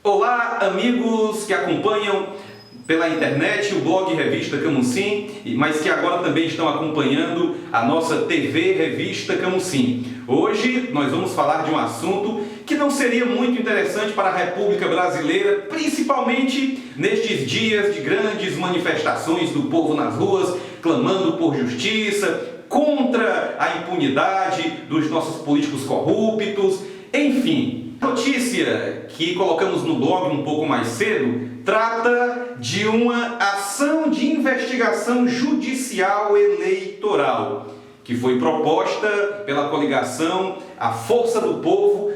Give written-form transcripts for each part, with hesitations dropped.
Olá, amigos que acompanham pela internet o blog Revista Camusim, mas que agora também estão acompanhando a nossa TV Revista Camusim. Hoje nós vamos falar de um assunto que não seria muito interessante para a República Brasileira, principalmente nestes dias de grandes manifestações do povo nas ruas, clamando por justiça, contra a impunidade dos nossos políticos corruptos, enfim. A notícia que colocamos no blog um pouco mais cedo trata de uma ação de investigação judicial eleitoral que foi proposta pela coligação A Força do Povo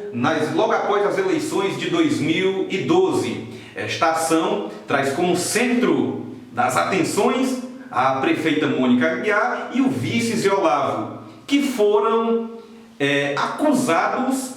logo após as eleições de 2012. Esta ação traz como centro das atenções a prefeita Mônica Aguiar e o vice Zé Olavo, que foram acusados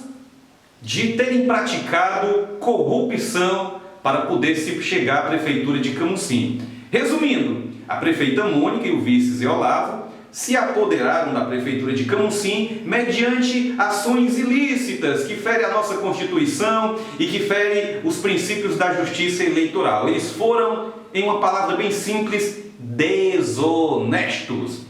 de terem praticado corrupção para poder se chegar à prefeitura de Camusim. Resumindo, a prefeita Mônica e o vice Zé Olavo se apoderaram da prefeitura de Camusim mediante ações ilícitas que ferem a nossa Constituição e que ferem os princípios da justiça eleitoral. Eles foram, em uma palavra bem simples, desonestos.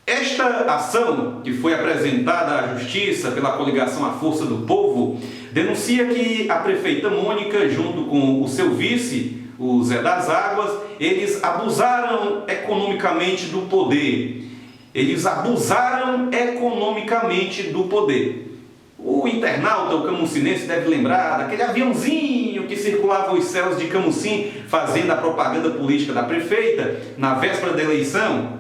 Esta ação, que foi apresentada à Justiça pela coligação A Força do Povo, denuncia que a prefeita Mônica, junto com o seu vice, o Zé das Águas, eles abusaram economicamente do poder. Eles abusaram economicamente do poder. O internauta, o camucinense, deve lembrar daquele aviãozinho que circulava os céus de Camusim, fazendo a propaganda política da prefeita na véspera da eleição.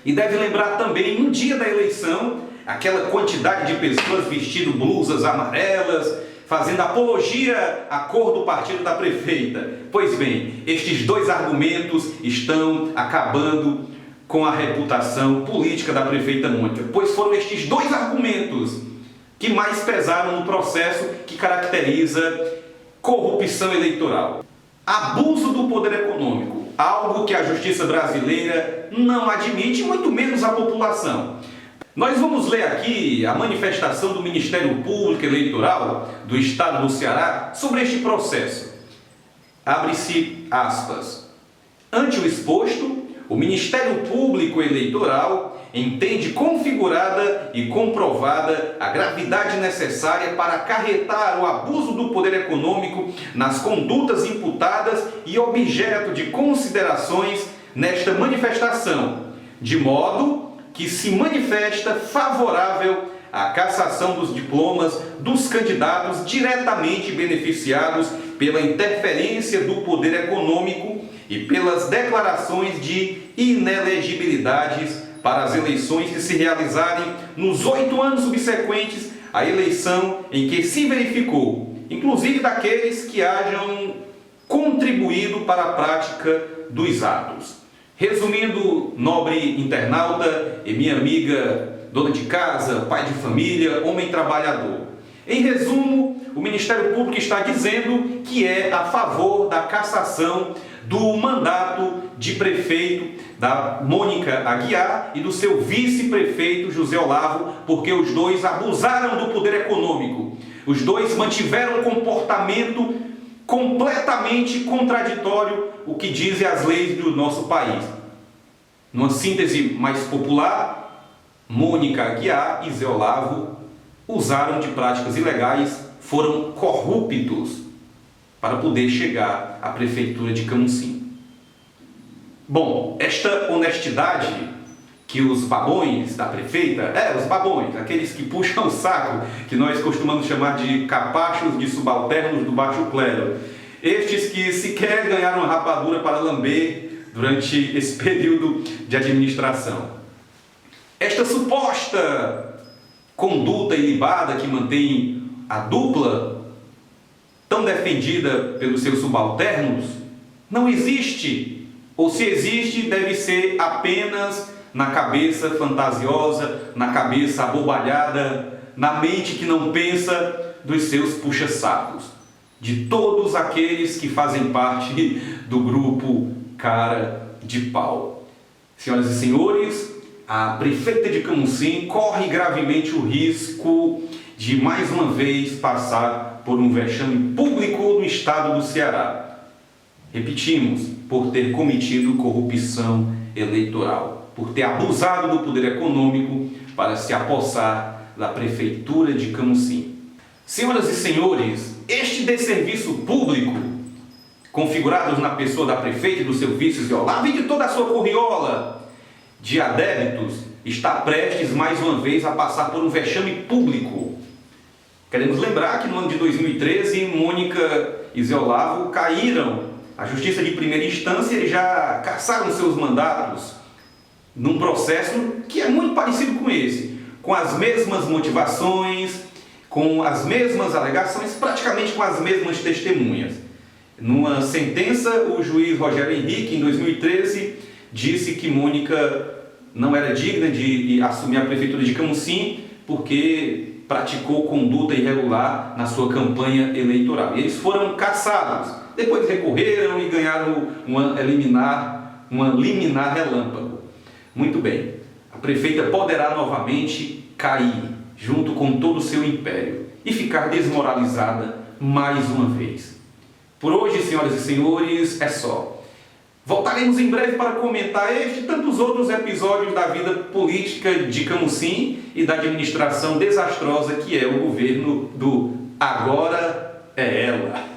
E deve lembrar também, no dia da eleição, aquela quantidade de pessoas vestindo blusas amarelas, fazendo apologia à cor do partido da prefeita. Pois bem, estes dois argumentos estão acabando com a reputação política da prefeita Mônica, pois foram estes dois argumentos que mais pesaram no processo que caracteriza corrupção eleitoral. Abuso do poder econômico, algo que a justiça brasileira não admite, muito menos a população. Nós vamos ler aqui a manifestação do Ministério Público Eleitoral do Estado do Ceará sobre este processo. Abre-se aspas. Ante o exposto, o Ministério Público Eleitoral entende configurada e comprovada a gravidade necessária para acarretar o abuso do poder econômico nas condutas imputadas e objeto de considerações nesta manifestação, de modo que se manifesta favorável à cassação dos diplomas dos candidatos diretamente beneficiados pela interferência do poder econômico e pelas declarações de inelegibilidades para as eleições que se realizarem nos 8 anos subsequentes à eleição em que se verificou, inclusive daqueles que hajam contribuído para a prática dos atos. Resumindo, nobre internauta e minha amiga dona de casa, pai de família, homem trabalhador. Em resumo, o Ministério Público está dizendo que é a favor da cassação do mandato de prefeito da Mônica Aguiar e do seu vice-prefeito José Olavo, porque os dois abusaram do poder econômico. Os dois mantiveram um comportamento completamente contraditório o que dizem as leis do nosso país. Numa síntese mais popular, Mônica Aguiar e Zé Olavo usaram de práticas ilegais, foram corruptos para poder chegar à prefeitura de Camusim. Bom, esta honestidade que os babões da prefeita, os babões, aqueles que puxam o saco, que nós costumamos chamar de capachos de subalternos do baixo clero, estes que sequer ganharam a rapadura para lamber durante esse período de administração. Esta suposta conduta ilibada que mantém a dupla tão defendida pelos seus subalternos, não existe, ou se existe, deve ser apenas na cabeça fantasiosa, na cabeça abobalhada, na mente que não pensa dos seus puxa-sacos, de todos aqueles que fazem parte do grupo Cara de Pau. Senhoras e senhores, a prefeita de Camusim corre gravemente o risco de mais uma vez passar por um vexame público no estado do Ceará. Repetimos, por ter cometido corrupção eleitoral, por ter abusado do poder econômico para se apossar da prefeitura de Camusim. Senhoras e senhores, este desserviço público, configurados na pessoa da prefeita e do seu vice Ziolavo e de toda a sua corriola de adébitos, está prestes mais uma vez a passar por um vexame público. Queremos lembrar que no ano de 2013, Mônica e Ziolavo caíram à justiça de primeira instância e já cassaram seus mandatos num processo que é muito parecido com esse, com as mesmas motivações, com as mesmas alegações, praticamente com as mesmas testemunhas. Numa sentença, o juiz Rogério Henrique, em 2013, disse que Mônica não era digna de assumir a prefeitura de Camusim porque praticou conduta irregular na sua campanha eleitoral. E eles foram cassados. Depois recorreram e ganharam uma liminar relâmpago. Muito bem. A prefeita poderá novamente cair junto com todo o seu império e ficar desmoralizada mais uma vez. Por hoje, senhoras e senhores, é só. Voltaremos em breve para comentar este e tantos outros episódios da vida política de Camusim e da administração desastrosa que é o governo do Agora é Ela.